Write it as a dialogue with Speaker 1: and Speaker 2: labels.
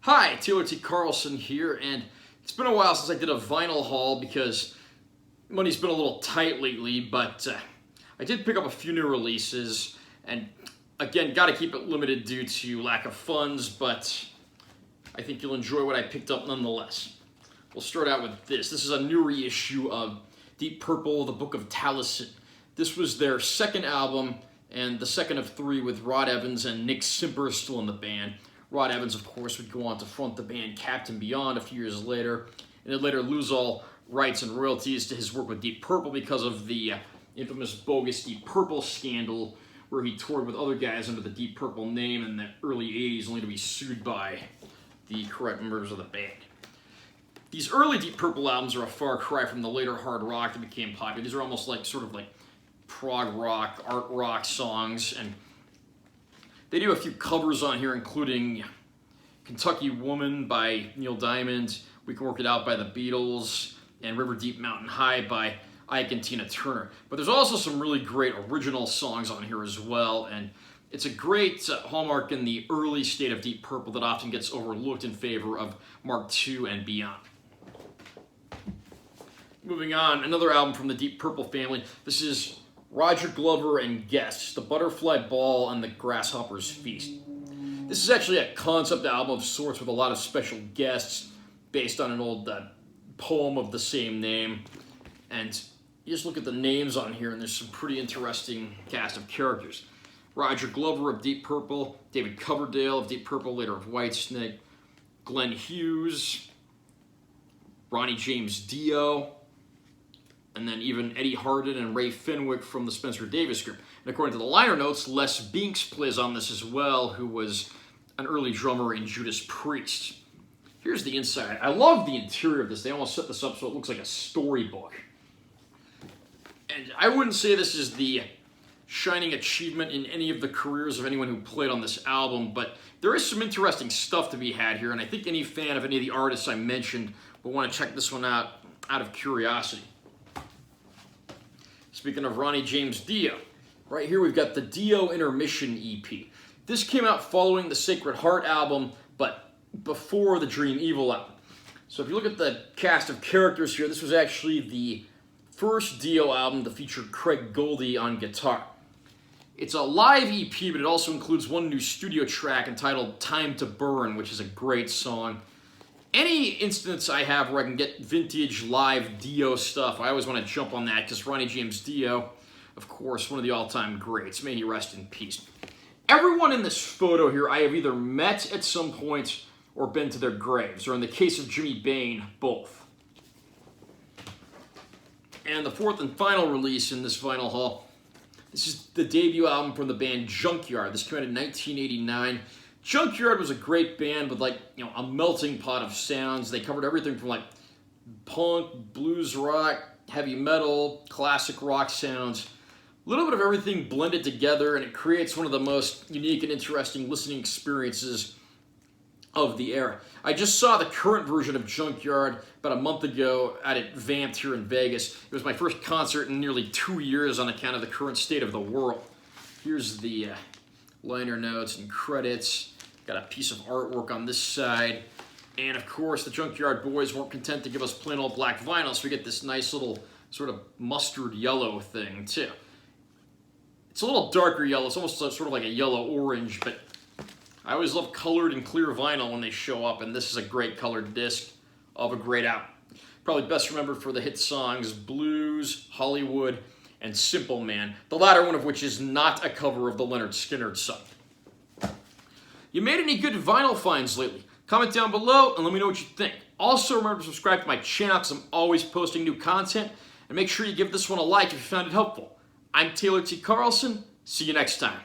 Speaker 1: Hi, Taylor T. Carlson here, and it's been a while since I did a vinyl haul because money's been a little tight lately, but I did pick up a few new releases, and again, gotta keep it limited due to lack of funds, but I think you'll enjoy what I picked up nonetheless. We'll start out with this. This is a new reissue of Deep Purple, The Book of Talism. This was their second album, and the second of three with Rod Evans and Nick Simper still in the band. Rod Evans, of course, would go on to front the band Captain Beyond a few years later, and would later lose all rights and royalties to his work with Deep Purple because of the infamous bogus Deep Purple scandal, where he toured with other guys under the Deep Purple name in the early 80s, only to be sued by the correct members of the band. These early Deep Purple albums are a far cry from the later hard rock that became popular. These are almost like sort of like prog rock, art rock songs, and they do a few covers on here, including Kentucky Woman by Neil Diamond, We Can Work It Out by the Beatles, and River Deep Mountain High by Ike and Tina Turner. But there's also some really great original songs on here as well, and it's a great hallmark in the early state of Deep Purple that often gets overlooked in favor of Mark II and beyond. Moving on, another album from the Deep Purple family. This is Roger Glover and Guests, The Butterfly Ball and the Grasshoppers Feast. This is actually a concept album of sorts with a lot of special guests based on an old poem of the same name. And you just look at the names on here and there's some pretty interesting cast of characters. Roger Glover of Deep Purple, David Coverdale of Deep Purple, later of Whitesnake, Glenn Hughes, Ronnie James Dio, and then even Eddie Hardin and Ray Fenwick from the Spencer Davis Group. And according to the liner notes, Les Binks plays on this as well, who was an early drummer in Judas Priest. Here's the inside. I love the interior of this. They almost set this up so it looks like a storybook. And I wouldn't say this is the shining achievement in any of the careers of anyone who played on this album, but there is some interesting stuff to be had here, and I think any fan of any of the artists I mentioned will want to check this one out of curiosity. Speaking of Ronnie James Dio, right here we've got the Dio Intermission EP. This came out following the Sacred Heart album, but before the Dream Evil album. So if you look at the cast of characters here, this was actually the first Dio album to feature Craig Goldie on guitar. It's a live EP, but it also includes one new studio track entitled Time to Burn, which is a great song. Any instance I have where I can get vintage live Dio stuff, I always want to jump on that because Ronnie James Dio, of course, one of the all-time greats. May he rest in peace. Everyone in this photo here I have either met at some point or been to their graves, or in the case of Jimmy Bain, both. And the fourth and final release in this vinyl haul, this is the debut album from the band Junkyard. This came out in 1989. Junkyard was a great band with a melting pot of sounds. They covered everything from punk, blues rock, heavy metal, classic rock sounds. A little bit of everything blended together, and it creates one of the most unique and interesting listening experiences of the era. I just saw the current version of Junkyard about a month ago at Vamped here in Vegas. It was my first concert in nearly 2 years on account of the current state of the world. Here's the liner notes and credits. Got a piece of artwork on this side. And of course, the Junkyard boys weren't content to give us plain old black vinyl, so we get this nice little sort of mustard yellow thing too. It's a little darker yellow. It's almost sort of like a yellow-orange, but I always love colored and clear vinyl when they show up, and this is a great colored disc of a great album. Probably best remembered for the hit songs Blues, Hollywood, and Simple Man, the latter one of which is not a cover of the Leonard Skinner song. You made any good vinyl finds lately? Comment down below and let me know what you think. Also remember to subscribe to my channel because I'm always posting new content, and make sure you give this one a like if you found it helpful. I'm Taylor T. Carlson. See you next time.